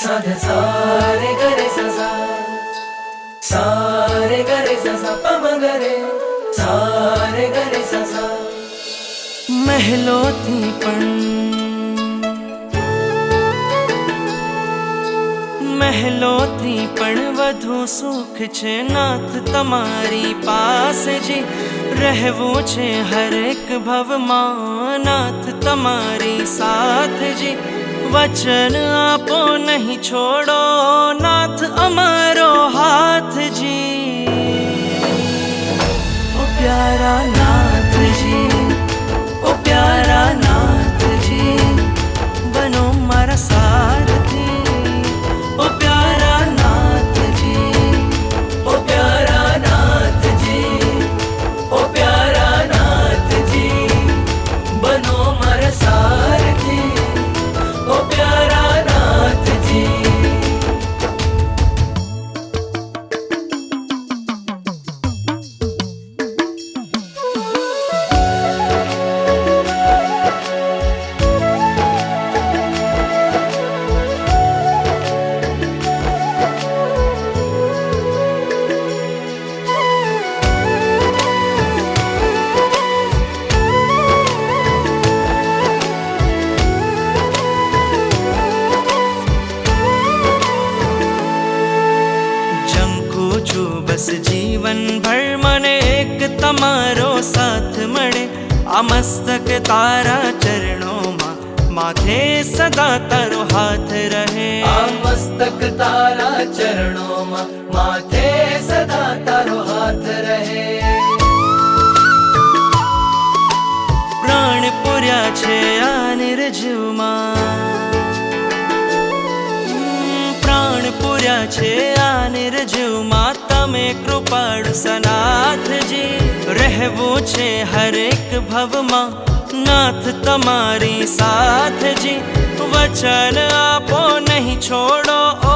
सा ध सा रे ग रे सा सा सा रे ग रे सा सा प म ग रे सा रे ग रे सा सा મહેલોથી પણ વધુ સુખ છે નાથ તમારી પાસે જી રહેવું છે હરેક ભવમાં નાથ તમારી સાથ જી વચન આપો નહીં છોડો નાથ અમારો હાથ જી ઓ પ્યારા નાથજી ઓ પ્યારા નાથજી બનો મારા સારથી ઓ પ્યારા નાથજી ओ प्यारा नाथ जी ओ प्यारा नाथ जी बनो मारा सारथी ओ प्यारा नाथ जी બસ જીવન ભર મને એક તમારો સાથ મળે આ મસ્તક તારા ચરણોમાં માથે સદા તારો હાથ રહે आ मस्तक तारा चरणों माथे सदा तारो हाथ रहे પ્રાણ પૂર્યા છે આ નિર્જીવમાં પ્રાણ પૂર્યા છે આ નિર્જીવમાં તમે કૃપાળુ સનાથજી રહેવું છે હરેક ભવમાં નાથ તમારી સાથજી વચન આપો નહીં છોડો ઓ